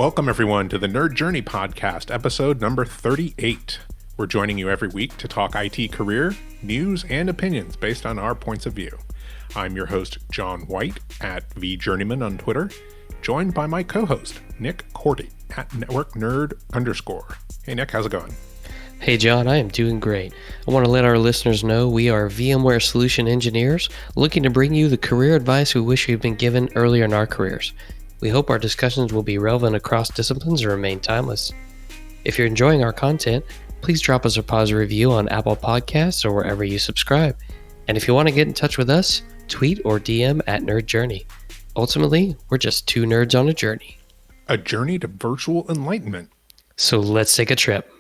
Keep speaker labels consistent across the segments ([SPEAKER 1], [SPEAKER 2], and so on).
[SPEAKER 1] Welcome, everyone, to the Nerd Journey Podcast, episode number 38. We're joining you every week to talk IT career, news, and opinions based on our points of view. I'm your host, John White, at VJourneyman on Twitter, joined by my co-host, Nick Cordy, at NetworkNerd_. Hey, Nick, how's it going?
[SPEAKER 2] Hey, John, I am doing great. I want to let our listeners know we are VMware solution engineers looking to bring you the career advice we wish we'd been given earlier in our careers. We hope our discussions will be relevant across disciplines and remain timeless. If you're enjoying our content, please drop us a positive review on Apple Podcasts or wherever you subscribe. And if you want to get in touch with us, tweet or DM at Nerd Journey. Ultimately, we're just two nerds on a journey.
[SPEAKER 1] A journey to virtual enlightenment.
[SPEAKER 2] So let's take a trip.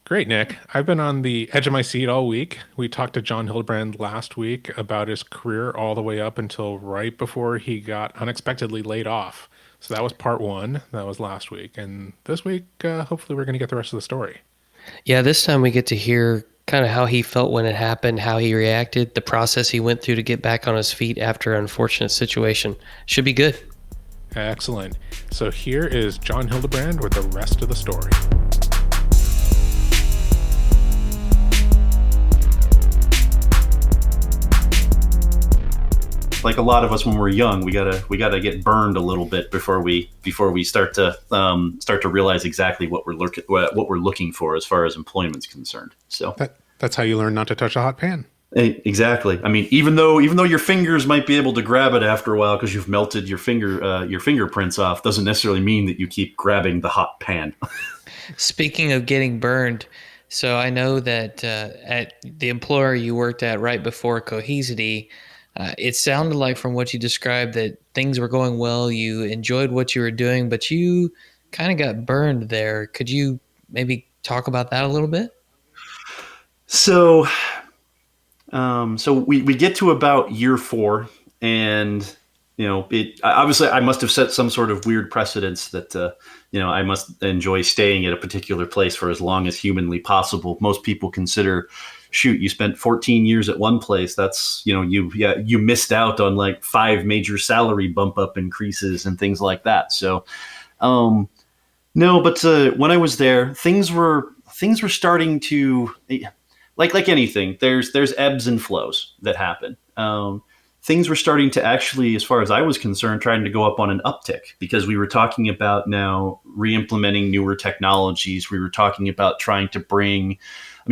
[SPEAKER 1] Great, Nick. I've been on the edge of my seat all week. We talked to Jon Hildebrand last week about his career all the way up until right before he got unexpectedly laid off. So that was part one. That was last week. And this week, hopefully we're going to get the rest of the story.
[SPEAKER 2] Yeah, this time we get to hear kind of how he felt when it happened, how he reacted, the process he went through to get back on his feet after an unfortunate situation. Should be good.
[SPEAKER 1] Excellent. So here is Jon Hildebrand with the rest of the story.
[SPEAKER 3] Like a lot of us when we're young, we gotta get burned a little bit before we start to realize exactly what we're looking for as far as employment's concerned. So
[SPEAKER 1] that's how you learn not to touch a hot pan.
[SPEAKER 3] Exactly. I mean, even though your fingers might be able to grab it after a while because you've melted your fingerprints off, doesn't necessarily mean that you keep grabbing the hot pan.
[SPEAKER 2] Speaking of getting burned, so I know that at the employer you worked at right before Cohesity, it sounded like from what you described that things were going well, you enjoyed what you were doing, but you kind of got burned there. Could you maybe talk about that a little bit?
[SPEAKER 3] So we get to about year 4, and obviously I must have set some sort of weird precedence that I must enjoy staying at a particular place for as long as humanly possible. Most people consider, shoot, you spent 14 years at one place. That's, you missed out on like 5 major salary bump up increases and things like that. So, no, but when I was there, things were starting to, like anything, there's ebbs and flows that happen. Things were starting to actually, as far as I was concerned, trying to go up on an uptick because we were talking about now re-implementing newer technologies. We were talking about trying to bring,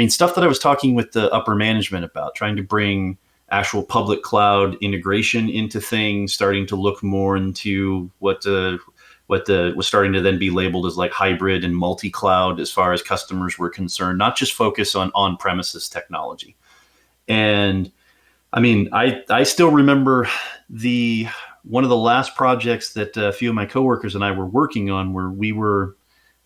[SPEAKER 3] stuff that I was talking with the upper management about, trying to bring actual public cloud integration into things, starting to look more into what was starting to then be labeled as like hybrid and multi-cloud as far as customers were concerned, not just focus on on-premises technology. And I still remember one of the last projects that a few of my coworkers and I were working on where we were,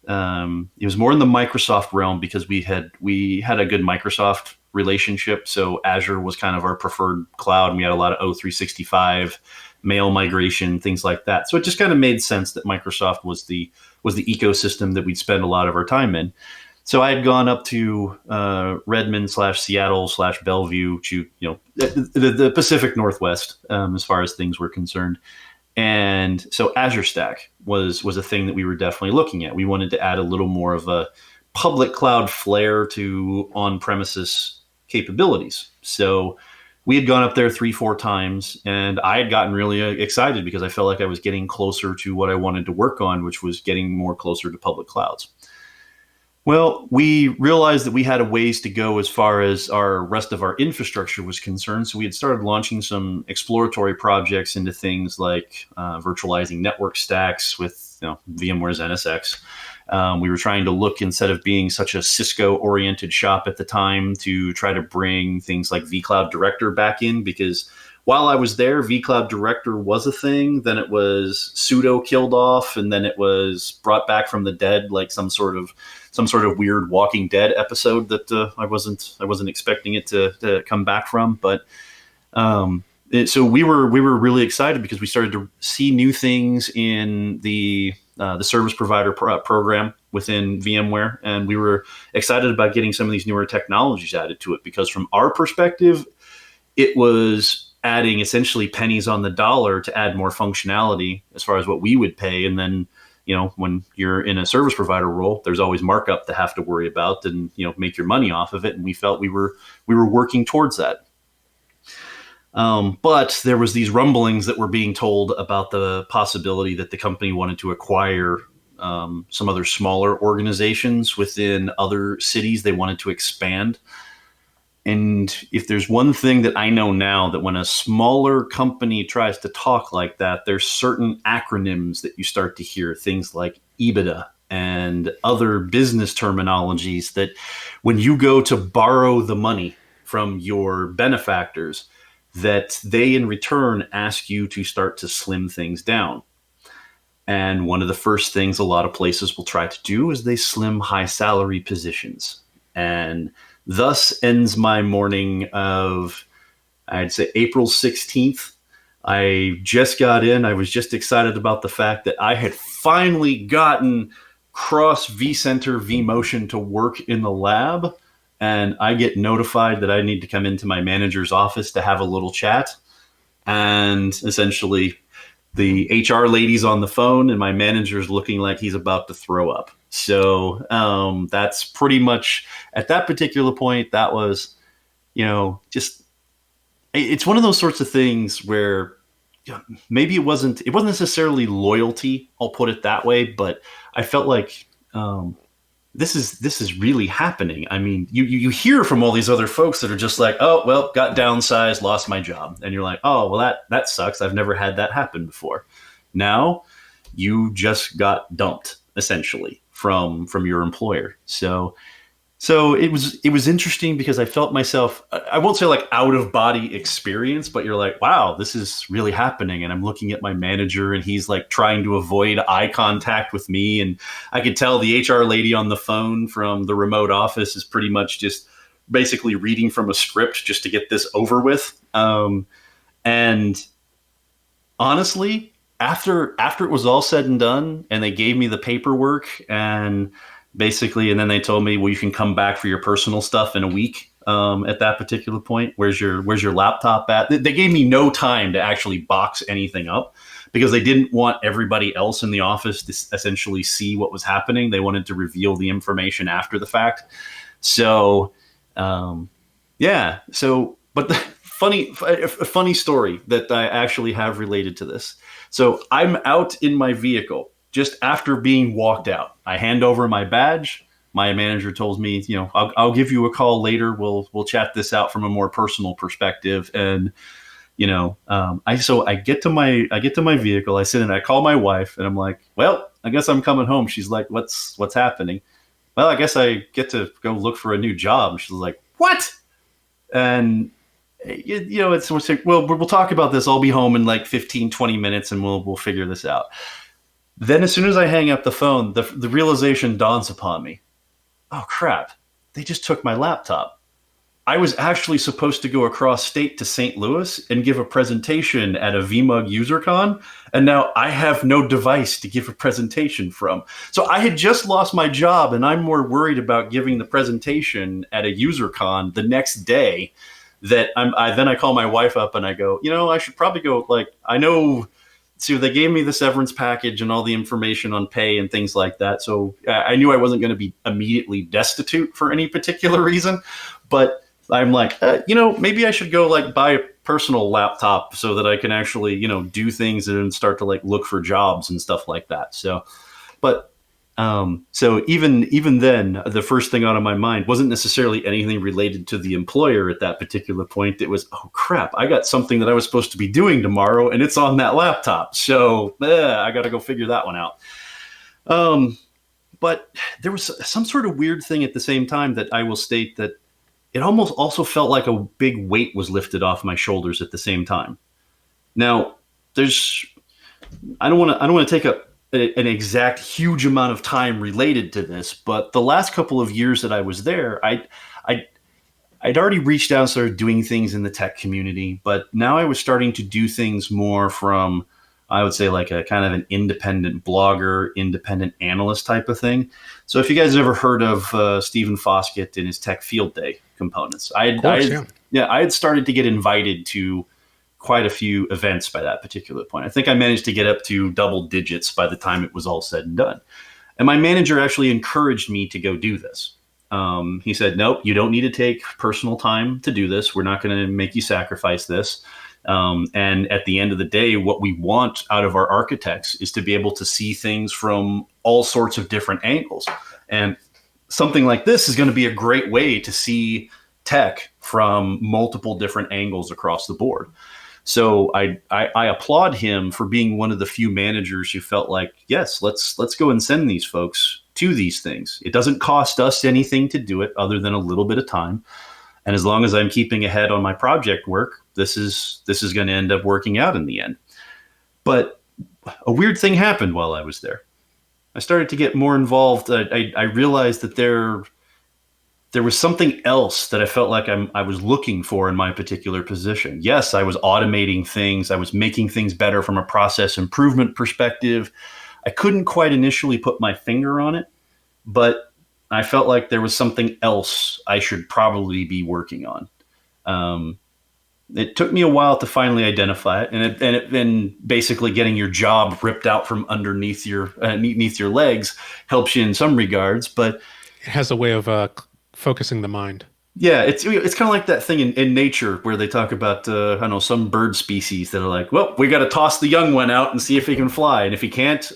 [SPEAKER 3] it was more in the Microsoft realm because we had a good Microsoft relationship. So Azure was kind of our preferred cloud, and we had a lot of O365 mail migration, things like that. So it just kind of made sense that Microsoft was the ecosystem that we'd spend a lot of our time in. So I had gone up to Redmond /Seattle/Bellevue to the Pacific Northwest as far as things were concerned. And so Azure Stack was a thing that we were definitely looking at. We wanted to add a little more of a public cloud flair to on-premises capabilities. So we had gone up there 3-4 times, and I had gotten really excited because I felt like I was getting closer to what I wanted to work on, which was getting more closer to public clouds. Well, we realized that we had a ways to go as far as our rest of our infrastructure was concerned. So we had started launching some exploratory projects into things like virtualizing network stacks with VMware's NSX. We were trying to look, instead of being such a Cisco-oriented shop at the time, to try to bring things like vCloud Director back in, because while I was there, vCloud Director was a thing. Then it was pseudo killed off, and then it was brought back from the dead, like some sort of weird Walking Dead episode that I wasn't expecting it to come back from. But so we were really excited because we started to see new things in the service provider program within VMware, and we were excited about getting some of these newer technologies added to it because from our perspective, it was adding essentially pennies on the dollar to add more functionality as far as what we would pay. And then, when you're in a service provider role, there's always markup to have to worry about and, make your money off of it. And we felt we were working towards that. But there was these rumblings that were being told about the possibility that the company wanted to acquire some other smaller organizations within other cities. They wanted to expand. And if there's one thing that I know now, that when a smaller company tries to talk like that, there's certain acronyms that you start to hear, things like EBITDA and other business terminologies that when you go to borrow the money from your benefactors, that they in return ask you to start to slim things down. And one of the first things a lot of places will try to do is they slim high salary positions. And thus ends my morning of, I'd say, April 16th. I just got in. I was just excited about the fact that I had finally gotten cross vCenter vMotion to work in the lab. And I get notified that I need to come into my manager's office to have a little chat. And essentially, the HR lady's on the phone and my manager's looking like he's about to throw up. So that's pretty much, at that particular point, that was, just, it's one of those sorts of things where maybe it wasn't necessarily loyalty, I'll put it that way, but I felt like this is really happening. I mean, you hear from all these other folks that are just like, oh, well, got downsized, lost my job. And you're like, oh, well, that sucks. I've never had that happen before. Now you just got dumped, essentially, from your employer. So it was interesting because I felt myself, I won't say like out of body experience, but you're like, wow, this is really happening. And I'm looking at my manager and he's like trying to avoid eye contact with me. And I could tell the HR lady on the phone from the remote office is pretty much just basically reading from a script just to get this over with. And honestly, after it was all said and done and they gave me the paperwork and then they told me, well, you can come back for your personal stuff in a week. At that particular point, where's your laptop at? They gave me no time to actually box anything up because they didn't want everybody else in the office to essentially see what was happening. They wanted to reveal the information after the fact. So, yeah. So, but the funny story that I actually have related to this. So I'm out in my vehicle just after being walked out. I hand over my badge. My manager tells me, I'll give you a call later. We'll chat this out from a more personal perspective. And, I get to my vehicle. I sit in, I call my wife and I'm like, well, I guess I'm coming home. She's like, what's happening? Well, I guess I get to go look for a new job. She's like, what? And it's like, well, we'll talk about this. I'll be home in like 15, 20 minutes and we'll figure this out. Then as soon as I hang up the phone, the realization dawns upon me. Oh, crap. They just took my laptop. I was actually supposed to go across state to St. Louis and give a presentation at a VMUG UserCon, and now I have no device to give a presentation from. So I had just lost my job, and I'm more worried about giving the presentation at a UserCon the next day that I call my wife up and I go, I should probably go, So they gave me the severance package and all the information on pay and things like that. So I knew I wasn't going to be immediately destitute for any particular reason. But I'm like, maybe I should go buy a personal laptop so that I can actually, do things and start to look for jobs and stuff like that. So, but so even then, the first thing out of my mind wasn't necessarily anything related to the employer at that particular point. It was, oh crap, I got something that I was supposed to be doing tomorrow and it's on that laptop. So I got to go figure that one out. But there was some sort of weird thing at the same time that I will state that it almost also felt like a big weight was lifted off my shoulders at the same time. Now, I don't want to take an exact huge amount of time related to this, but the last couple of years that I was there, I'd already reached out and started doing things in the tech community, but now I was starting to do things more from, I would say, a kind of an independent blogger, independent analyst type of thing. So if you guys have ever heard of Stephen Foskett and his Tech Field Day components, I had started to get invited to quite a few events by that particular point. I think I managed to get up to double digits by the time it was all said and done. And my manager actually encouraged me to go do this. He said, nope, you don't need to take personal time to do this. We're not going to make you sacrifice this. And at the end of the day, what we want out of our architects is to be able to see things from all sorts of different angles. And something like this is going to be a great way to see tech from multiple different angles across the board. So I applaud him for being one of the few managers who felt like, yes, let's go and send these folks to these things. It doesn't cost us anything to do it other than a little bit of time. And as long as I'm keeping ahead on my project work, this is going to end up working out in the end. But a weird thing happened while I was there. I started to get more involved. I realized that there was something else that I felt like I was looking for in my particular position. Yes, I was automating things. I was making things better from a process improvement perspective. I couldn't quite initially put my finger on it, but I felt like there was something else I should probably be working on. It took me a while to finally identify it, and basically getting your job ripped out from underneath your legs helps you in some regards, but
[SPEAKER 1] it has a way of focusing the mind.
[SPEAKER 3] Yeah, it's kind of like that thing in nature where they talk about I don't know, some bird species that are like, well, we got to toss the young one out and see if he can fly, and if he can't,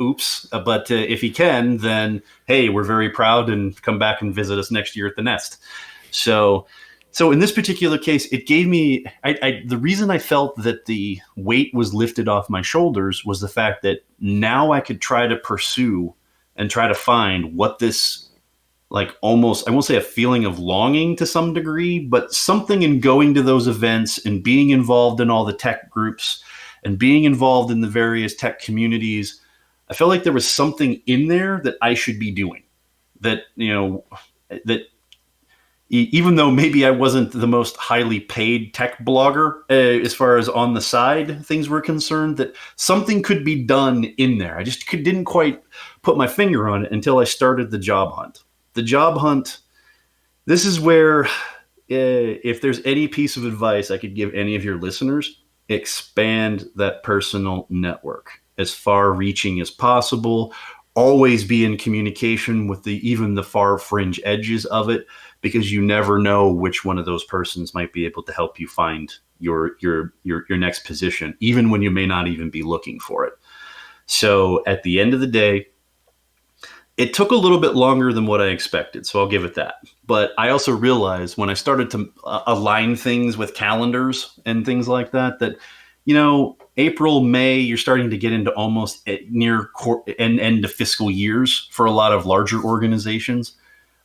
[SPEAKER 3] oops. But if he can, then hey, we're very proud and come back and visit us next year at the nest. So in this particular case, it gave me the reason I felt that the weight was lifted off my shoulders was the fact that now I could try to pursue and try to find what this, like, almost, I won't say a feeling of longing to some degree, but something in going to those events and being involved in all the tech groups and being involved in the various tech communities. I felt like there was something in there that I should be doing, that, that even though maybe I wasn't the most highly paid tech blogger, as far as on the side things were concerned, that something could be done in there. I just didn't quite put my finger on it until I started the job hunt. The job hunt, this is where, if there's any piece of advice I could give any of your listeners, expand that personal network as far reaching as possible. Always be in communication with even the far fringe edges of it, because you never know which one of those persons might be able to help you find your next position, even when you may not even be looking for it. So at the end of the day, it took a little bit longer than what I expected, so I'll give it that. But I also realized when I started to align things with calendars and things like that, April, May, you're starting to get into almost near end of fiscal years for a lot of larger organizations.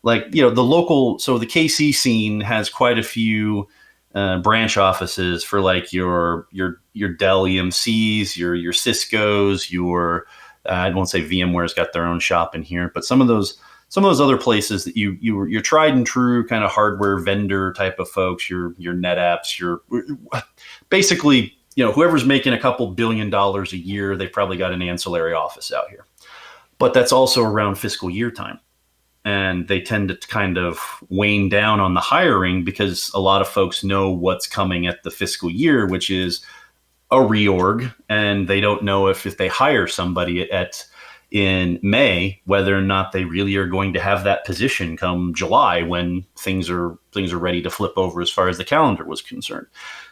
[SPEAKER 3] Like, the local, so the KC scene has quite a few branch offices for like your Dell EMCs, your Cisco's, I won't say VMware's got their own shop in here, but some of those other places that your tried and true kind of hardware vendor type of folks, your NetApps, your basically, whoever's making a couple $1 billion a year, they've probably got an ancillary office out here. But that's also around fiscal year time. And they tend to kind of wane down on the hiring because a lot of folks know what's coming at the fiscal year, which is a reorg, and they don't know if they hire somebody in May, whether or not they really are going to have that position come July when things are ready to flip over as far as the calendar was concerned.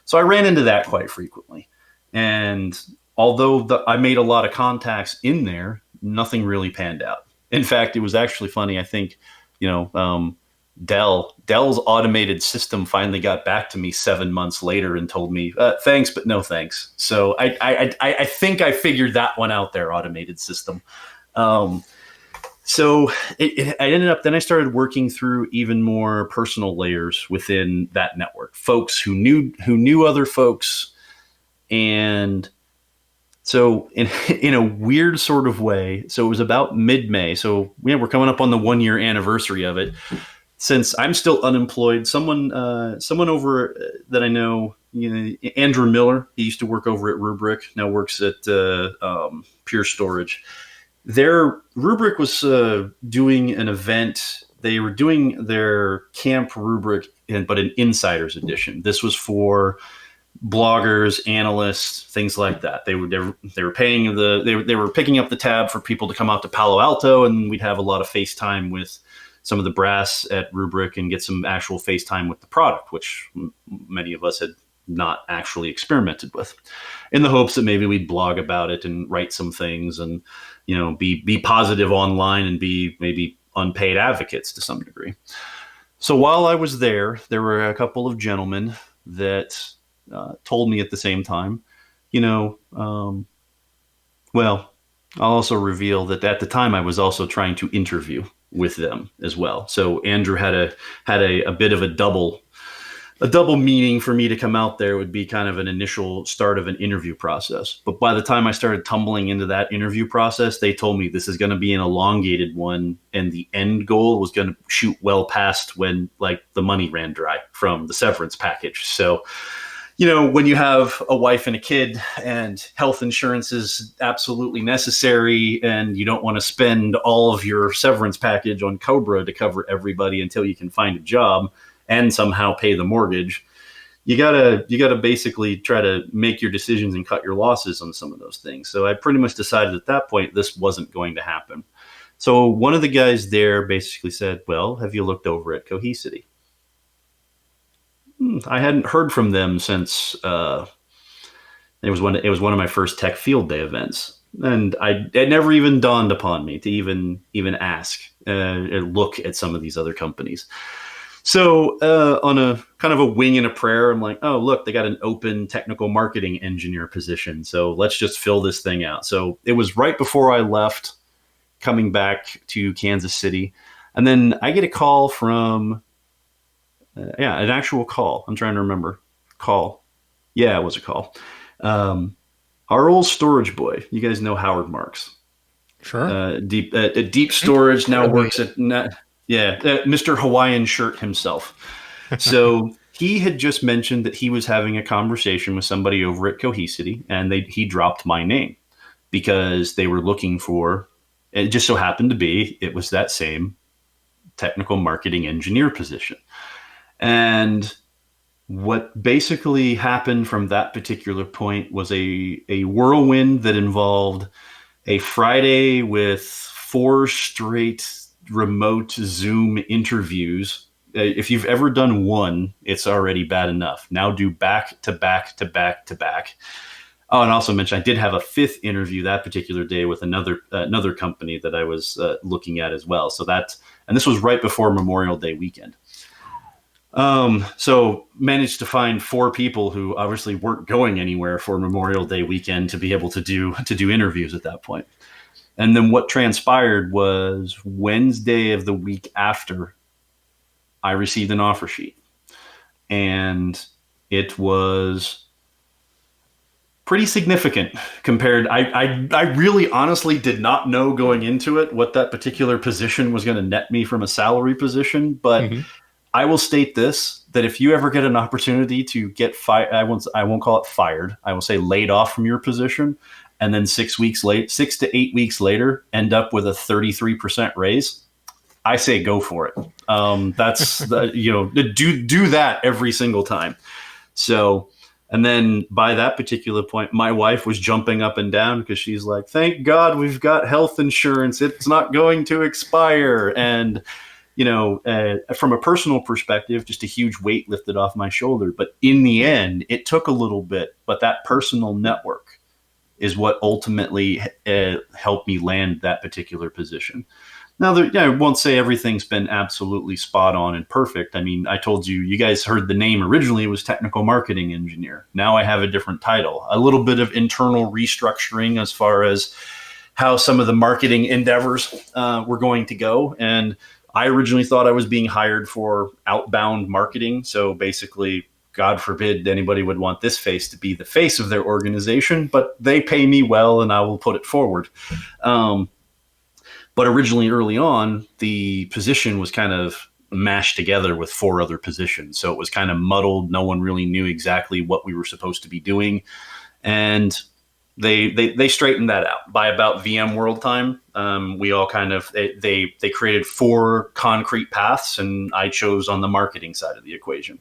[SPEAKER 3] So I ran into that quite frequently. And although I made a lot of contacts in there, nothing really panned out. In fact, it was actually funny. I think, Dell's automated system finally got back to me 7 months later and told me, thanks, but no thanks. So I think I figured that one out, their automated system. So I ended up, then I started working through even more personal layers within that network, folks who knew other folks. And so in a weird sort of way, so it was about mid-May. So we're coming up on the 1 year anniversary of it. Since I'm still unemployed, someone over that I know, Andrew Miller, he used to work over at Rubrik, now works at Pure Storage. Their Rubrik was doing an event. They were doing their Camp Rubrik, but an Insiders edition. This was for bloggers, analysts, things like that. They were paying they were picking up the tab for people to come out to Palo Alto, and we'd have a lot of FaceTime with some of the brass at Rubrik and get some actual FaceTime with the product, which many of us had not actually experimented with, in the hopes that maybe we'd blog about it and write some things and, be positive online and be maybe unpaid advocates to some degree. So while I was there were a couple of gentlemen that told me at the same time, well, I'll also reveal that at the time I was also trying to interview with them as well. So Andrew had a bit of a double meaning for me to come out there. Would be kind of an initial start of an interview process. But by the time I started tumbling into that interview process, they told me this is going to be an elongated one, and the end goal was going to shoot well past when the money ran dry from the severance package. So, when you have a wife and a kid and health insurance is absolutely necessary and you don't want to spend all of your severance package on Cobra to cover everybody until you can find a job and somehow pay the mortgage, you gotta basically try to make your decisions and cut your losses on some of those things. So I pretty much decided at that point this wasn't going to happen. So one of the guys there basically said, well, have you looked over at Cohesity? I hadn't heard from them since it was one of my first tech field day events, and it never even dawned upon me to even ask look at some of these other companies. So on a kind of a wing and a prayer, I'm like, oh, look, they got an open technical marketing engineer position. So let's just fill this thing out. So it was right before I left, coming back to Kansas City. And then I get a call from, an actual call. I'm trying to remember. Call. Yeah, it was a call. Our old storage boy. You guys know Howard Marks.
[SPEAKER 1] Sure.
[SPEAKER 3] Deep Storage now works at... Mr. Hawaiian Shirt himself. So he had just mentioned that he was having a conversation with somebody over at Cohesity, and he dropped my name because they were looking for, it just so happened to be, it was that same technical marketing engineer position. And what basically happened from that particular point was a whirlwind that involved a Friday with 4 straight remote Zoom interviews. If you've ever done one, it's already bad enough. Now do back to back to back to back. Oh, and also mention I did have a 5th interview that particular day with another company that I was looking at as well. So and this was right before Memorial Day weekend. So managed to find 4 people who obviously weren't going anywhere for Memorial Day weekend to be able to do interviews at that point. And then what transpired was Wednesday of the week after, I received an offer sheet. And it was pretty significant compared. I really honestly did not know going into it what that particular position was going to net me from a salary position. But I will state this, that if you ever get an opportunity to get fired, I won't call it fired. I will say laid off from your position, and then 6 to 8 weeks later, end up with a 33% raise, I say go for it. That's do that every single time. So, and then by that particular point, my wife was jumping up and down because she's like, "Thank God we've got health insurance. It's not going to expire." And from a personal perspective, just a huge weight lifted off my shoulder. But in the end, it took a little bit, but that personal network is what ultimately helped me land that particular position. Now, I won't say everything's been absolutely spot on and perfect. I mean, I told you guys heard the name originally was technical marketing engineer. Now I have a different title, a little bit of internal restructuring as far as how some of the marketing endeavors were going to go. And I originally thought I was being hired for outbound marketing. So basically, God forbid anybody would want this face to be the face of their organization, but they pay me well and I will put it forward. But originally, early on, the position was kind of mashed together with 4 other positions. So it was kind of muddled. No one really knew exactly what we were supposed to be doing. And they straightened that out by about VMworld time. We all kind of, they created 4 concrete paths, and I chose on the marketing side of the equation.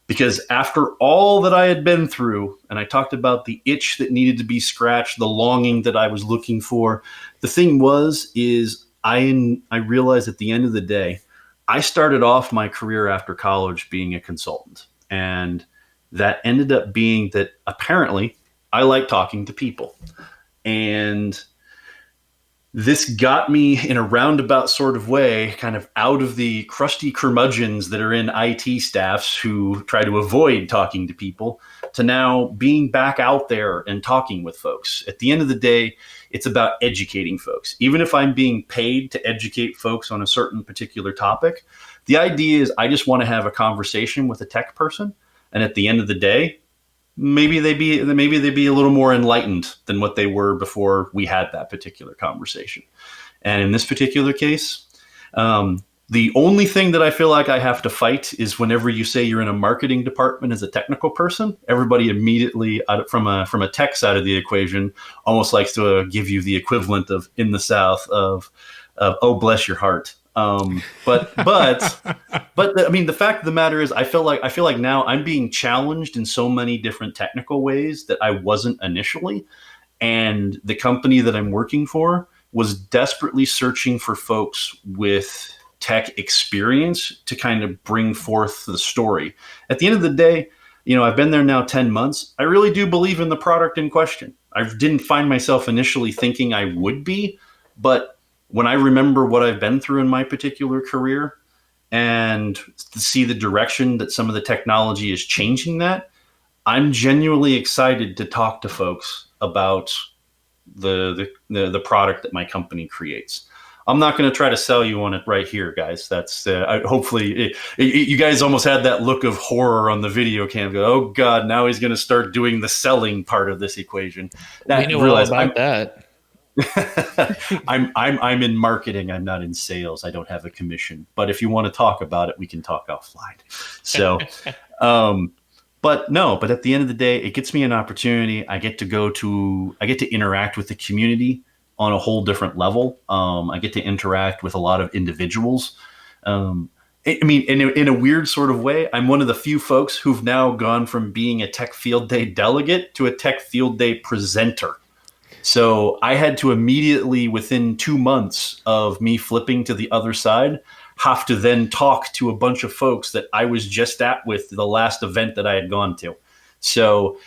[SPEAKER 3] Because after all that I had been through, and I talked about the itch that needed to be scratched, the longing that I was looking for, the thing is I realized at the end of the day, I started off my career after college being a consultant. And that ended up being that apparently I like talking to people. And this got me in a roundabout sort of way, kind of out of the crusty curmudgeons that are in IT staffs who try to avoid talking to people, to now being back out there and talking with folks. At the end of the day, it's about educating folks. Even if I'm being paid to educate folks on a certain particular topic, the idea is I just want to have a conversation with a tech person. And at the end of the day, maybe they'd be a little more enlightened than what they were before we had that particular conversation. And in this particular case, the only thing that I feel like I have to fight is whenever you say you're in a marketing department as a technical person, everybody immediately from a tech side of the equation almost likes to give you the equivalent of in the South of oh, bless your heart. But I mean, the fact of the matter is I feel like now I'm being challenged in so many different technical ways that I wasn't initially. And the company that I'm working for was desperately searching for folks with tech experience to kind of bring forth the story. At the end of the day, I've been there now 10 months. I really do believe in the product in question. I didn't find myself initially thinking I would be, but when I remember what I've been through in my particular career and to see the direction that some of the technology is changing that, I'm genuinely excited to talk to folks about the product that my company creates. I'm not going to try to sell you on it right here, guys. That's hopefully you guys almost had that look of horror on the video cam. Go, oh God, now he's going to start doing the selling part of this equation.
[SPEAKER 2] We know all about that.
[SPEAKER 3] I'm in marketing. I'm not in sales. I don't have a commission. But if you want to talk about it, we can talk offline. So, but at the end of the day, it gets me an opportunity. I get to interact with the community on a whole different level. I get to interact with a lot of individuals. I mean, in a weird sort of way, I'm one of the few folks who've now gone from being a tech field day delegate to a tech field day presenter. So I had to immediately, within 2 months of me flipping to the other side, have to then talk to a bunch of folks that I was just at with the last event that I had gone to. So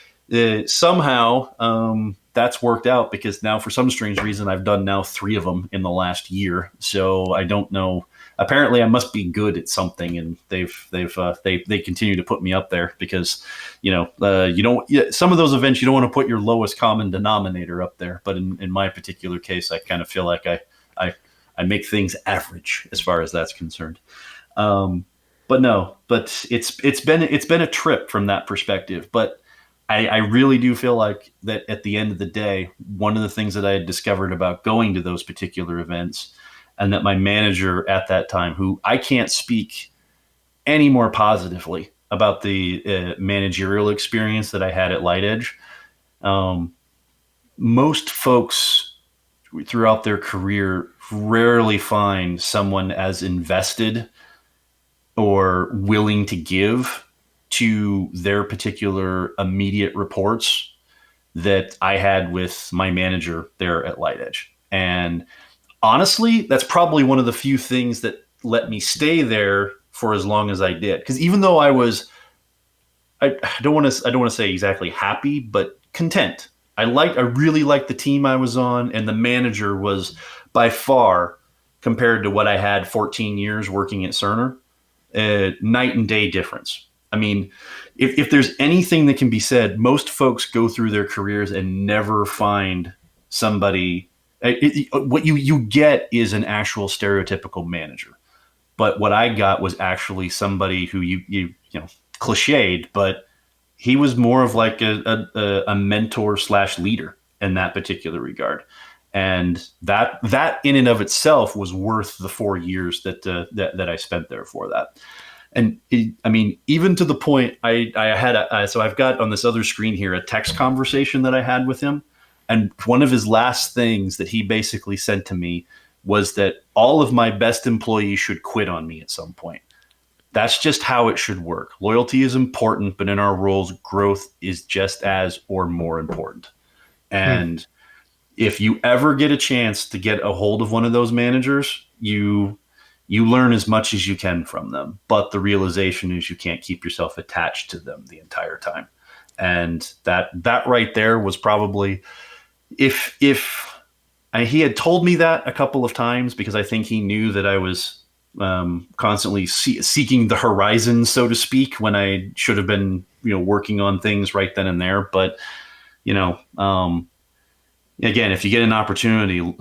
[SPEAKER 3] somehow that's worked out, because now for some strange reason, I've done now 3 of them in the last year. So I don't know. Apparently I must be good at something, and they continue to put me up there because, some of those events, you don't want to put your lowest common denominator up there. But in my particular case, I kind of feel like I make things average as far as that's concerned. But it's been a trip from that perspective. But I really do feel like that at the end of the day, one of the things that I had discovered about going to those particular events, and that my manager at that time, who I can't speak any more positively about the managerial experience that I had at LightEdge. Most folks throughout their career rarely find someone as invested or willing to give to their particular immediate reports that I had with my manager there at LightEdge. And honestly, that's probably one of the few things that let me stay there for as long as I did. Because even though I don't want to say exactly happy, but content. I really liked the team I was on, and the manager was by far, compared to what I had 14 years working at Cerner, night and day difference. I mean, if there's anything that can be said, most folks go through their careers and never find somebody. What you get is an actual stereotypical manager, but what I got was actually somebody who you cliched, but he was more of like a mentor / leader in that particular regard, and that in and of itself was worth the 4 years that I spent there for that. And even to the point I had so I've got on this other screen here a text conversation that I had with him. And one of his last things that he basically sent to me was that all of my best employees should quit on me at some point. That's just how it should work. Loyalty is important, but in our roles, growth is just as or more important. And if you ever get a chance to get a hold of one of those managers, you learn as much as you can from them. But the realization is you can't keep yourself attached to them the entire time. And that right there was probably, if he had told me that a couple of times, because I think he knew that I was constantly seeking the horizon, so to speak, when I should have been, working on things right then and there. But, again, if you get an opportunity,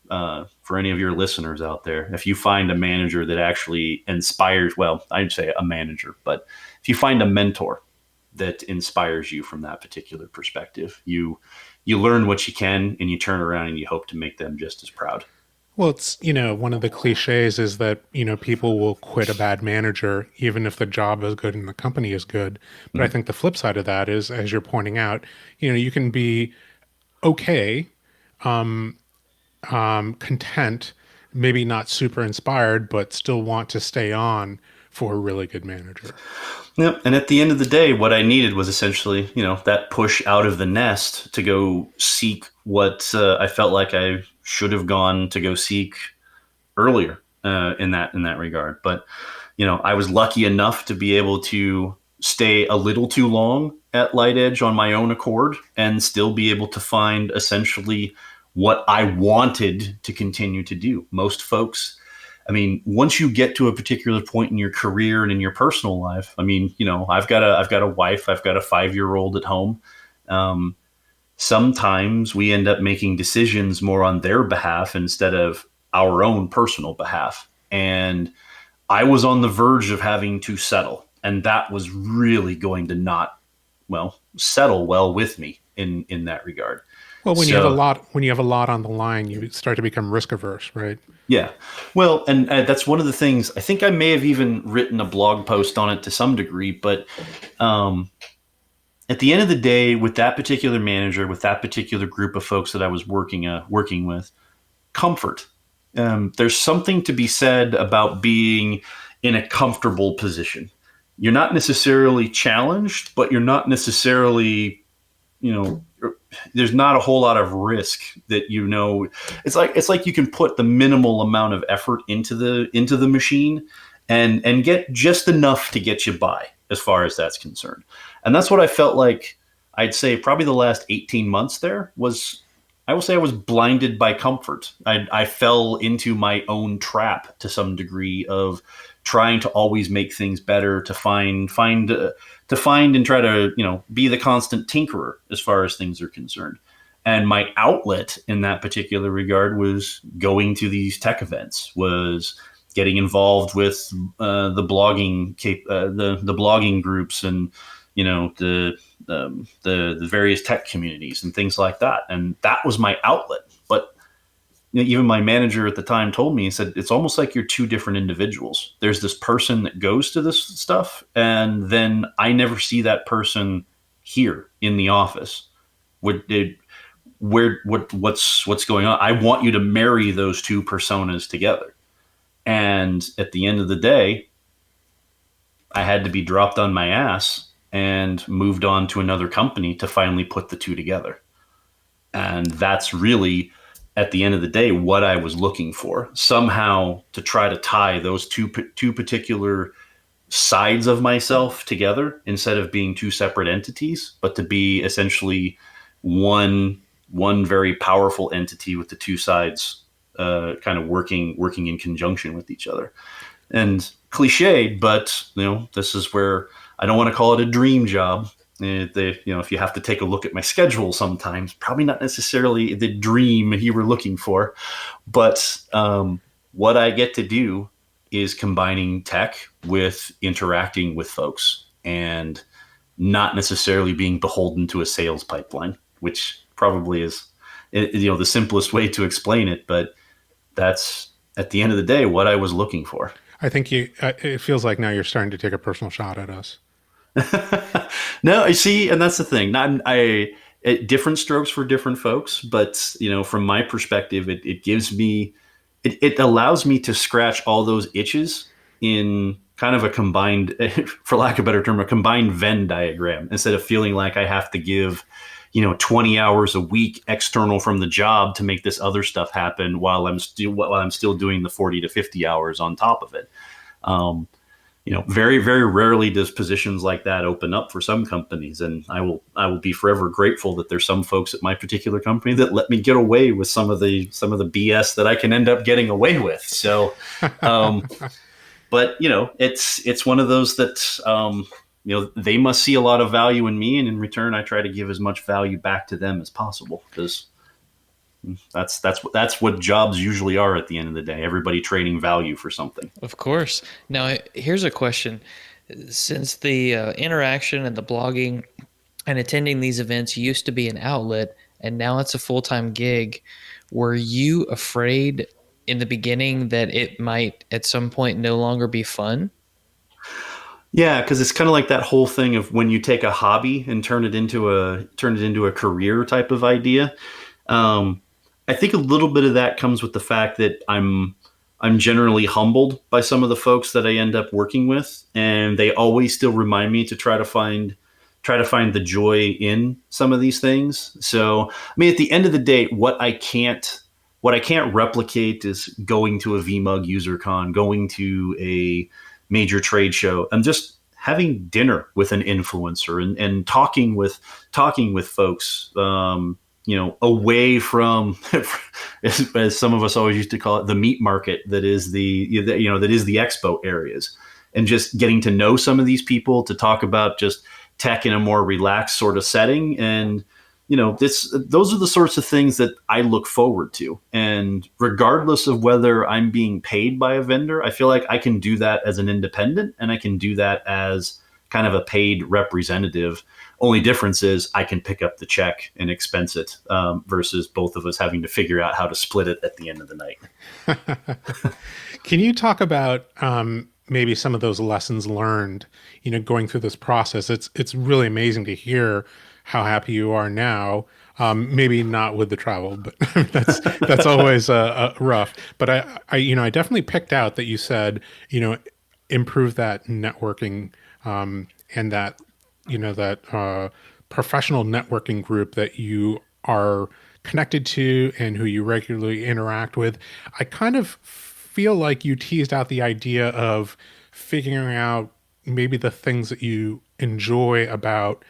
[SPEAKER 3] for any of your listeners out there, if you find a manager that actually inspires, well, I'd say a manager, but if you find a mentor that inspires you from that particular perspective, you learn what you can, and you turn around and you hope to make them just as proud.
[SPEAKER 1] Well, it's, one of the cliches is that, people will quit a bad manager even if the job is good and the company is good. But I think the flip side of that is, as you're pointing out, you can be okay, content, maybe not super inspired, but still want to stay on for a really good manager.
[SPEAKER 3] Yeah, and at the end of the day, what I needed was essentially, that push out of the nest to go seek what I felt like I should have gone to go seek earlier in that regard. But I was lucky enough to be able to stay a little too long at LightEdge on my own accord and still be able to find essentially what I wanted to continue to do. Most folks, once you get to a particular point in your career and in your personal life, I've got a wife, I've got a 5-year-old at home. Sometimes we end up making decisions more on their behalf instead of our own personal behalf. And I was on the verge of having to settle, and that was really going to not, settle well with me in that regard.
[SPEAKER 1] Well, when you have a lot on the line, you start to become risk averse, right?
[SPEAKER 3] Yeah. Well, and that's one of the things. I think I may have even written a blog post on it to some degree, but at the end of the day, with that particular manager, with that particular group of folks that I was working with, comfort. There's something to be said about being in a comfortable position. You're not necessarily challenged, but you're not necessarily, there's not a whole lot of risk that, it's like you can put the minimal amount of effort into the machine and get just enough to get you by as far as that's concerned. And that's what I felt like. I'd say probably the last 18 months there was, I will say I was blinded by comfort. I fell into my own trap to some degree of trying to always make things better, to find and try to, be the constant tinkerer as far as things are concerned. And my outlet in that particular regard was going to these tech events, was getting involved with the blogging the blogging groups, and the various tech communities and things like that. And that was my outlet. But even my manager at the time told me, he said, it's almost like you're two different individuals. There's this person that goes to this stuff, and then I never see that person here in the office. What's going on? I want you to marry those two personas together. And at the end of the day, I had to be dropped on my ass and moved on to another company to finally put the two together. And that's really, at the end of the day, what I was looking for. Somehow to try to tie those two particular sides of myself together instead of being two separate entities, but to be essentially one very powerful entity with the two sides kind of working in conjunction with each other. And cliched, but this is where I don't want to call it a dream job. If you have to take a look at my schedule sometimes, probably not necessarily the dream you were looking for, but what I get to do is combining tech with interacting with folks and not necessarily being beholden to a sales pipeline, which probably is, the simplest way to explain it. But that's, at the end of the day, what I was looking for.
[SPEAKER 1] I think it feels like now you're starting to take a personal shot at us.
[SPEAKER 3] No, I see. And that's the thing. Different strokes for different folks. But, from my perspective, it gives me, it allows me to scratch all those itches in kind of a combined, for lack of a better term, a combined Venn diagram, instead of feeling like I have to give, 20 hours a week external from the job to make this other stuff happen while I'm still doing the 40 to 50 hours on top of it. Very, very rarely does positions like that open up for some companies. And I will be forever grateful that there's some folks at my particular company that let me get away with some of the BS that I can end up getting away with. So, but it's one of those that, they must see a lot of value in me, and in return, I try to give as much value back to them as possible, because that's what jobs usually are at the end of the day. Everybody trading value for something.
[SPEAKER 2] Of course. Now, here's a question. Since the interaction and the blogging and attending these events used to be an outlet, and now it's a full-time gig, were you afraid in the beginning that it might at some point no longer be fun?
[SPEAKER 3] Yeah, because it's kind of like that whole thing of when you take a hobby and turn it into a career type of idea. I think a little bit of that comes with the fact that I'm generally humbled by some of the folks that I end up working with, and they always still remind me to try to find the joy in some of these things. So, I mean, at the end of the day, what I can't replicate is going to a VMUG UserCon, going to a major trade show, and just having dinner with an influencer and talking with folks, away from, as some of us always used to call it, the meat market that is the expo areas, and just getting to know some of these people to talk about just tech in a more relaxed sort of setting. And those are the sorts of things that I look forward to. And regardless of whether I'm being paid by a vendor, I feel like I can do that as an independent, and I can do that as kind of a paid representative. Only difference is I can pick up the check and expense it, versus both of us having to figure out how to split it at the end of the night.
[SPEAKER 1] Can you talk about maybe some of those lessons learned, going through this process? It's really amazing to hear how happy you are now. Maybe not with the travel, but that's always rough. But I definitely picked out that you said, improve that networking, and that, that professional networking group that you are connected to and who you regularly interact with. I kind of feel like you teased out the idea of figuring out maybe the things that you enjoy about,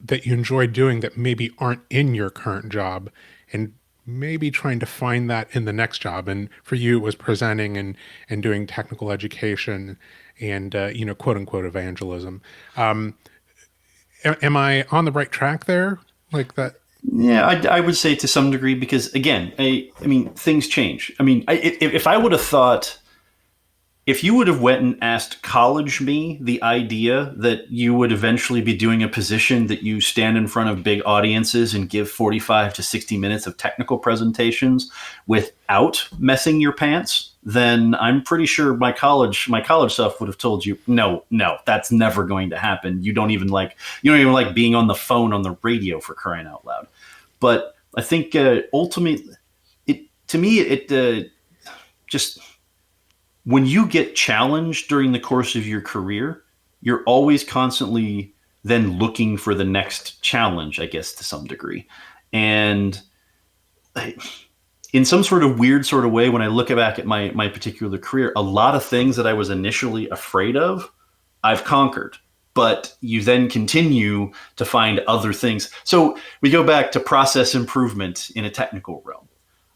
[SPEAKER 1] that you enjoy doing that maybe aren't in your current job, and maybe trying to find that in the next job. And for you, it was presenting and doing technical education and, quote unquote evangelism. Am I on the right track there? Like that?
[SPEAKER 3] Yeah, I would say to some degree, because again, I mean, things change. I mean, if I would have thought, if you would have went and asked college me the idea that you would eventually be doing a position that you stand in front of big audiences and give 45 to 60 minutes of technical presentations without messing your pants, then I'm pretty sure my college stuff would have told you, no, that's never going to happen. You don't even like being on the phone on the radio, for crying out loud. But I think ultimately, just when you get challenged during the course of your career, you're always constantly then looking for the next challenge, I guess, to some degree. And in some sort of weird sort of way, when I look back at my particular career, a lot of things that I was initially afraid of, I've conquered. But you then continue to find other things. So we go back to process improvement in a technical realm.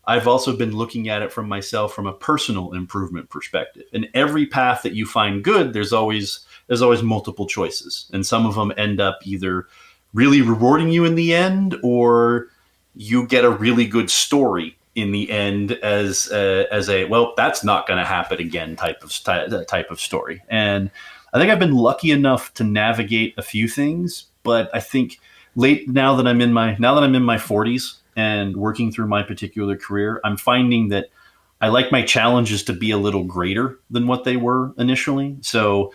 [SPEAKER 3] I've also been looking at it from myself from a personal improvement perspective. And every path that you find good, there's always multiple choices. And some of them end up either really rewarding you in the end, or you get a really good story in the end as a, well, that's not going to happen again type of story. And I think I've been lucky enough to navigate a few things, but I think now that I'm in my 40s and working through my particular career, I'm finding that I like my challenges to be a little greater than what they were initially. So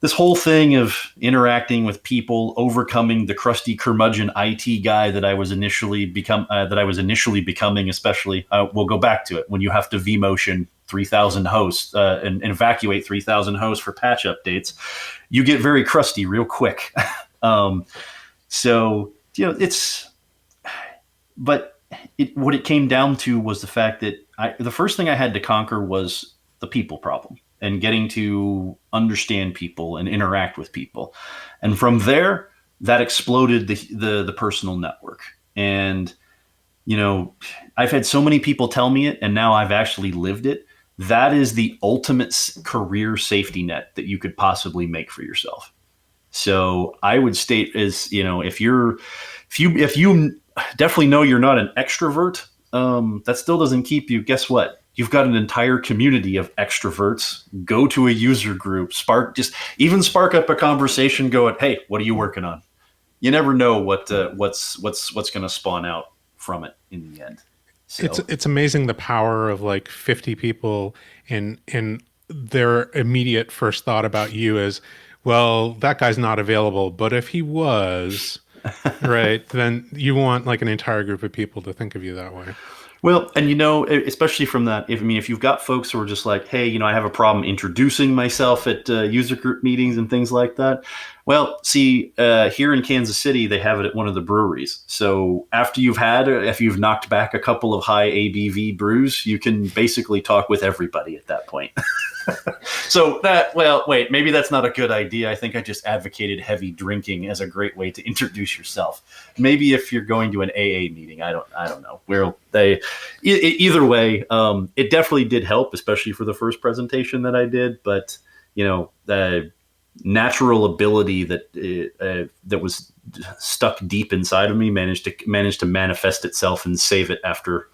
[SPEAKER 3] this whole thing of interacting with people, overcoming the crusty curmudgeon IT guy that I was initially becoming, especially, we'll go back to it when you have to vMotion 3,000 hosts and evacuate 3,000 hosts for patch updates, you get very crusty real quick. So, what it came down to was the fact that the first thing I had to conquer was the people problem and getting to understand people and interact with people. And from there, that exploded the personal network. And, I've had so many people tell me it, and now I've actually lived it. That is the ultimate career safety net that you could possibly make for yourself. So I would state as, if you definitely know you're not an extrovert, that still doesn't keep you. Guess what? You've got an entire community of extroverts. Go to a user group, spark up a conversation. Go, hey, what are you working on? You never know what's going to spawn out from it in the end. So.
[SPEAKER 1] It's amazing the power of like 50 people and their immediate first thought about you is, well, that guy's not available, but if he was, right, then you want like an entire group of people to think of you that way.
[SPEAKER 3] Well, and especially from that, if you've got folks who are just like, hey, I have a problem introducing myself at user group meetings and things like that. Well, see, here in Kansas City, they have it at one of the breweries. So if you've knocked back a couple of high ABV brews, you can basically talk with everybody at that point. So maybe that's not a good idea. I think I just advocated heavy drinking as a great way to introduce yourself. Maybe if you're going to an AA meeting, I don't know. Either way, it definitely did help, especially for the first presentation that I did. But the natural ability that was stuck deep inside of me managed to manifest itself and save it after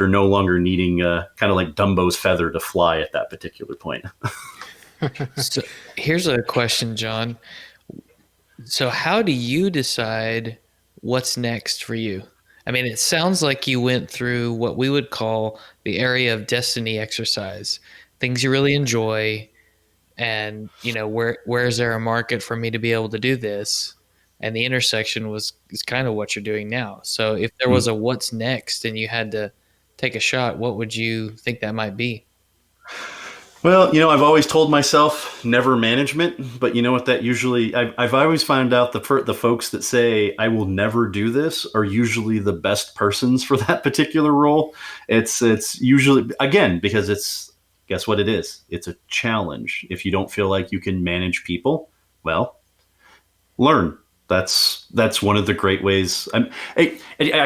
[SPEAKER 3] no longer needing kind of like Dumbo's feather to fly at that particular point.
[SPEAKER 2] So here's a question, John. So how do you decide what's next for you? I mean, it sounds like you went through what we would call the area of destiny exercise, things you really enjoy. And, where is there a market for me to be able to do this? And the intersection is kind of what you're doing now. So if there was a what's next and you had to take a shot, what would you think that might be?
[SPEAKER 3] Well, I've always told myself never management, but you know what? That usually I've always found out the folks that say I will never do this are usually the best persons for that particular role. It's usually, again, because guess what it is? It's a challenge. If you don't feel like you can manage people, well, learn. That's one of the great ways. I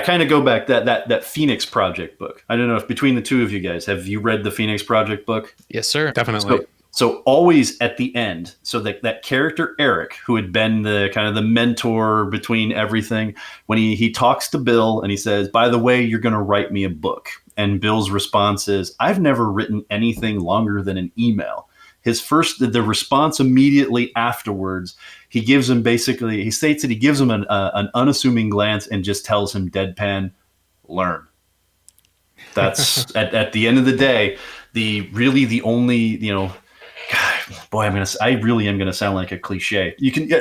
[SPEAKER 3] kind of go back that Phoenix Project book. I don't know if between the two of you guys, have you read the Phoenix Project book?
[SPEAKER 2] Yes, sir.
[SPEAKER 1] Definitely.
[SPEAKER 3] So always at the end, so that character Eric, who had been the kind of the mentor between everything, when he talks to Bill and he says, by the way, you're going to write me a book. And Bill's response is, I've never written anything longer than an email. The response immediately afterwards, he states that he gives him an unassuming glance and just tells him deadpan, learn. That's at the end of the day, the only, God, boy, I really am going to sound like a cliche. You can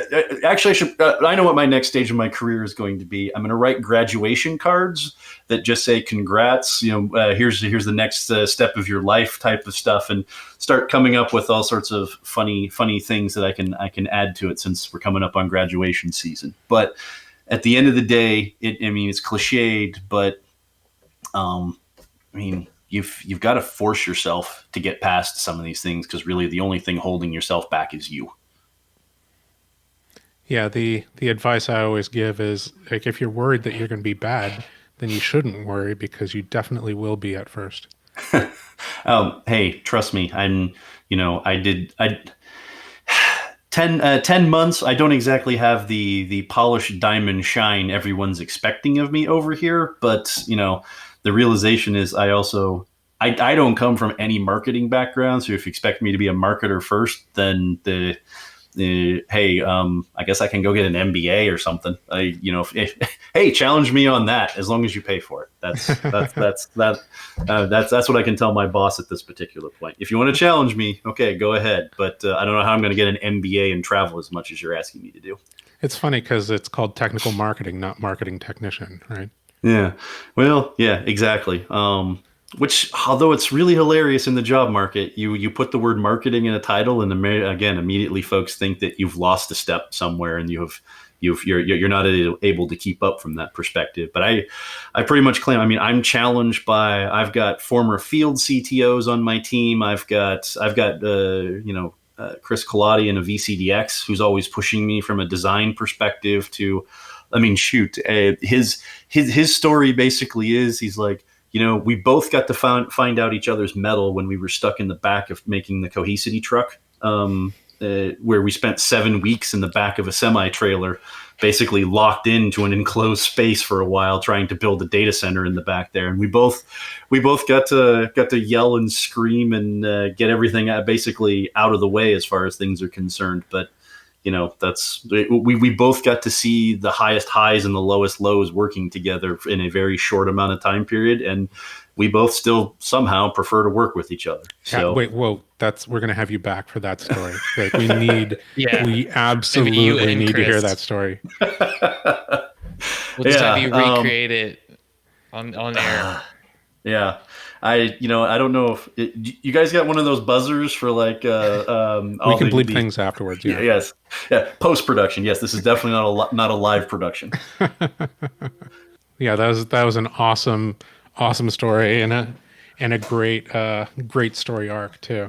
[SPEAKER 3] actually, I know what my next stage of my career is going to be. I'm going to write graduation cards that just say congrats, here's the next step of your life type of stuff, and start coming up with all sorts of funny things that I can add to it, since we're coming up on graduation season. But at the end of the day, it's cliched, but you've got to force yourself to get past some of these things, because really the only thing holding yourself back is you.
[SPEAKER 1] Yeah, the advice I always give is, like, if you're worried that you're going to be bad, then you shouldn't worry, because you definitely will be at first.
[SPEAKER 3] Hey, trust me. 10 months. I don't exactly have the polished diamond shine everyone's expecting of me over here, but the realization is I don't come from any marketing background. So if you expect me to be a marketer first, then hey, I guess I can go get an MBA or something. Hey, challenge me on that as long as you pay for it. That's what I can tell my boss at this particular point. If you want to challenge me, okay, go ahead. But I don't know how I'm going to get an MBA and travel as much as you're asking me to do.
[SPEAKER 1] It's funny because it's called technical marketing, not marketing technician, right?
[SPEAKER 3] Yeah. Well, yeah, exactly. Which, although it's really hilarious in the job market, you put the word marketing in a title, and again, immediately folks think that you've lost a step somewhere, and you're not able to keep up from that perspective. But I pretty much claim. I mean, I'm challenged by. I've got former field CTOs on my team. I've got Chris Colati and a VCDX who's always pushing me from a design perspective to. I mean, shoot, his story basically is he's like. We both got to find out each other's mettle when we were stuck in the back of making the Cohesity truck, where we spent 7 weeks in the back of a semi-trailer, basically locked into an enclosed space for a while, trying to build a data center in the back there. And we both got to yell and scream and get everything basically out of the way as far as things are concerned. But we both got to see the highest highs and the lowest lows working together in a very short amount of time period, and we both still somehow prefer to work with each other. So
[SPEAKER 1] wait, whoa, we're gonna have you back for that story. Like we absolutely need to hear that story.
[SPEAKER 2] We'll just have you recreate it on air.
[SPEAKER 3] Yeah. I don't know if you guys got one of those buzzers for like
[SPEAKER 1] we can bleep things afterwards. Yeah.
[SPEAKER 3] Yes. Yeah. Post-production. Yes. This is definitely not a live production.
[SPEAKER 1] Yeah. That was an awesome story and a great story arc too.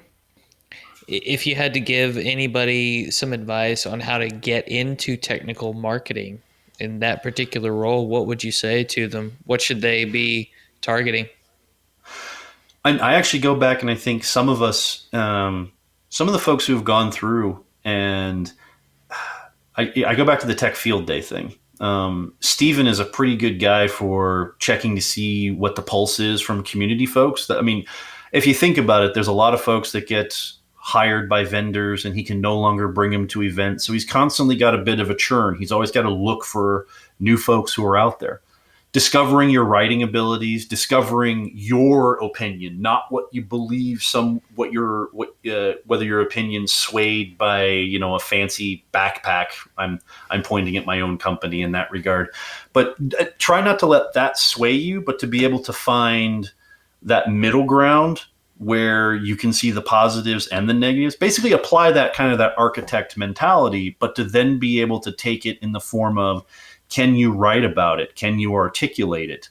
[SPEAKER 2] If you had to give anybody some advice on how to get into technical marketing in that particular role, what would you say to them? What should they be targeting?
[SPEAKER 3] I actually go back and I think some of us, some of the folks who have gone through, and I go back to the tech field day thing. Steven is a pretty good guy for checking to see what the pulse is from community folks. I mean, if you think about it, there's a lot of folks that get hired by vendors and he can no longer bring them to events. So he's constantly got a bit of a churn. He's always got to look for new folks who are out there. Discovering your writing abilities, discovering your opinion, not what you believe, whether your opinion's swayed by a fancy backpack. I'm pointing at my own company in that regard, but try not to let that sway you, but to be able to find that middle ground where you can see the positives and the negatives. Basically, apply that kind of that architect mentality, but to then be able to take it in the form of, can you write about it? Can you articulate it?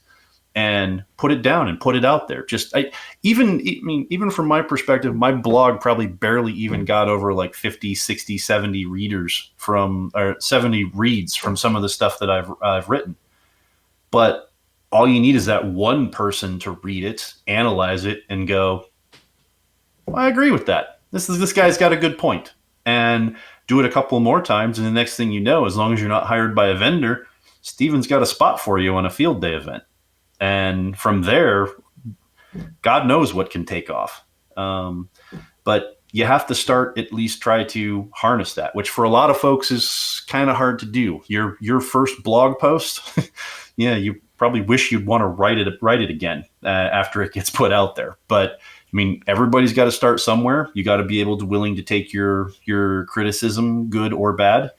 [SPEAKER 3] And put it down and put it out there. Even from my perspective, my blog probably barely even got over like 50, 60, 70 readers or 70 reads from some of the stuff that I've written. But all you need is that one person to read it, analyze it, and go, well, I agree with that. This guy's got a good point. And do it a couple more times, and the next thing you know, as long as you're not hired by a vendor, Steven's got a spot for you on a field day event. And from there, God knows what can take off. But you have to start, at least try to harness that, which for a lot of folks is kind of hard to do. Your first blog post, yeah, you probably wish you'd want to write it again after it gets put out there. But I mean, everybody's got to start somewhere. You got to be willing to take your criticism, good or bad.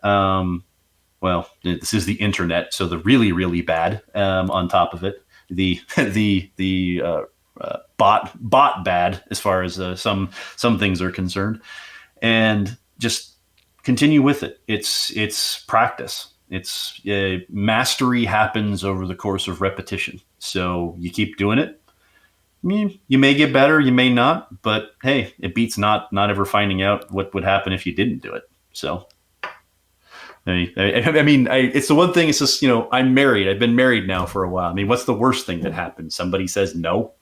[SPEAKER 3] Well, this is the internet, so the really, really bad on top of it. The bot bad as far as some things are concerned, and just continue with it. It's practice. It's mastery happens over the course of repetition. So you keep doing it. You may get better, you may not, but hey, it beats not ever finding out what would happen if you didn't do it. So, it's the one thing. It's just, I'm married. I've been married now for a while. I mean, what's the worst thing that happens? Somebody says no.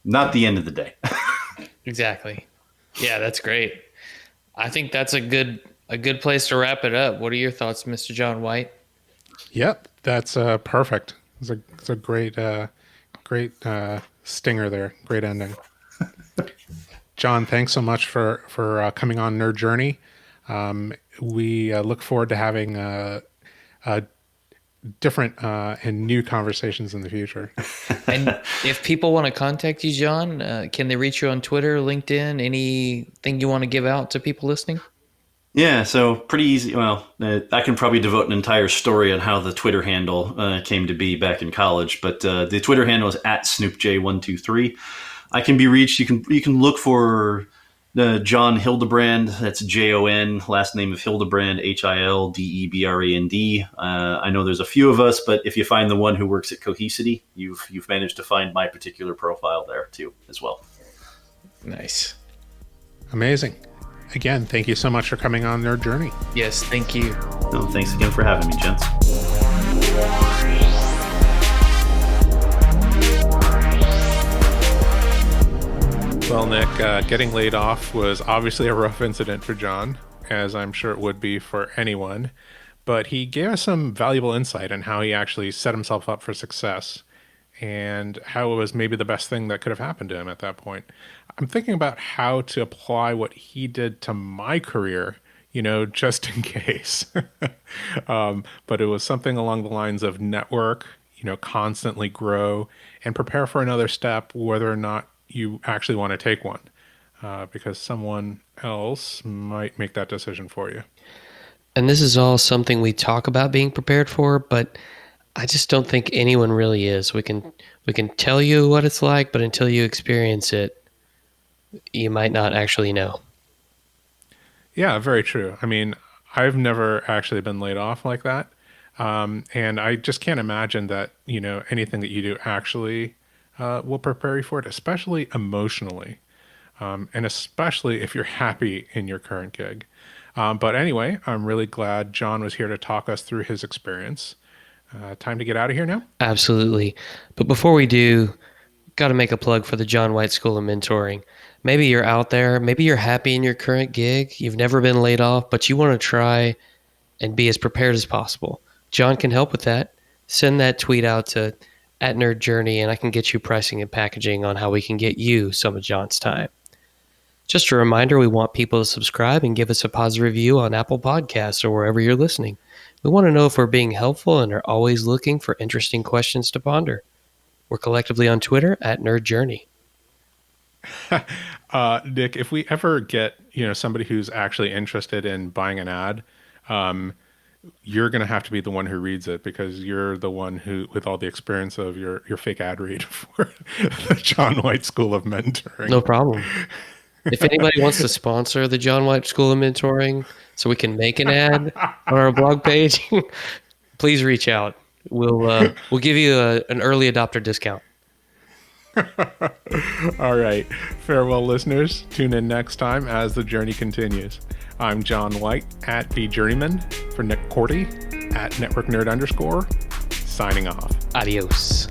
[SPEAKER 3] Not the end of the day.
[SPEAKER 2] Exactly. Yeah, that's great. I think that's a good place to wrap it up. What are your thoughts, Mr. John White?
[SPEAKER 1] Yep, that's perfect. It's a great stinger there. Great ending. John, thanks so much for coming on Nerd Journey. We look forward to having different and new conversations in the future.
[SPEAKER 2] And if people want to contact you, John, can they reach you on Twitter, LinkedIn, anything you want to give out to people listening?
[SPEAKER 3] Yeah, so pretty easy. Well, I can probably devote an entire story on how the Twitter handle came to be back in college, but the Twitter handle is at SnoopJ123. I can be reached. You can look for Jon Hildebrand. That's Jon, last name of Hildebrand, Hildebrand. I know there's a few of us, but if you find the one who works at Cohesity, you've managed to find my particular profile there too, as well.
[SPEAKER 4] Nice.
[SPEAKER 1] Amazing. Again, thank you so much for coming on Nerd Journey.
[SPEAKER 4] Yes, thank you.
[SPEAKER 3] No, thanks again for having me, gents.
[SPEAKER 1] Well, Nick, getting laid off was obviously a rough incident for Jon, as I'm sure it would be for anyone, but he gave us some valuable insight on how he actually set himself up for success and how it was maybe the best thing that could have happened to him at that point. I'm thinking about how to apply what he did to my career, just in case. But it was something along the lines of network, constantly grow and prepare for another step, whether or not you actually want to take one, because someone else might make that decision for you.
[SPEAKER 2] And this is all something we talk about being prepared for, but I just don't think anyone really is. We can tell you what it's like, but until you experience it, you might not actually know.
[SPEAKER 1] Yeah, very true. I mean, I've never actually been laid off like that. And I just can't imagine that, anything that you do actually will prepare you for it, especially emotionally. And especially if you're happy in your current gig. But anyway, I'm really glad Jon was here to talk us through his experience. Time to get out of here now?
[SPEAKER 2] Absolutely. But before we do, got to make a plug for the John White School of Mentoring. Maybe you're out there, maybe you're happy in your current gig, you've never been laid off, but you want to try and be as prepared as possible. Jon can help with that. Send that tweet out to @NerdJourney, and I can get you pricing and packaging on how we can get you some of Jon's time. Just a reminder, we want people to subscribe and give us a positive review on Apple Podcasts or wherever you're listening. We want to know if we're being helpful and are always looking for interesting questions to ponder. We're collectively on Twitter @NerdJourney.
[SPEAKER 1] Nick, if we ever get, somebody who's actually interested in buying an ad, you're going to have to be the one who reads it, because you're the one who, with all the experience of your fake ad read for the Jon White School of Mentoring.
[SPEAKER 2] No problem. If anybody wants to sponsor the Jon White School of Mentoring so we can make an ad on our blog page, please reach out. We'll give you an early adopter discount.
[SPEAKER 1] All right. Farewell, listeners. Tune in next time as the journey continues. I'm Jon White @BJourneyman, for Nick Cordy @NetworkNerd_, signing off.
[SPEAKER 2] Adios.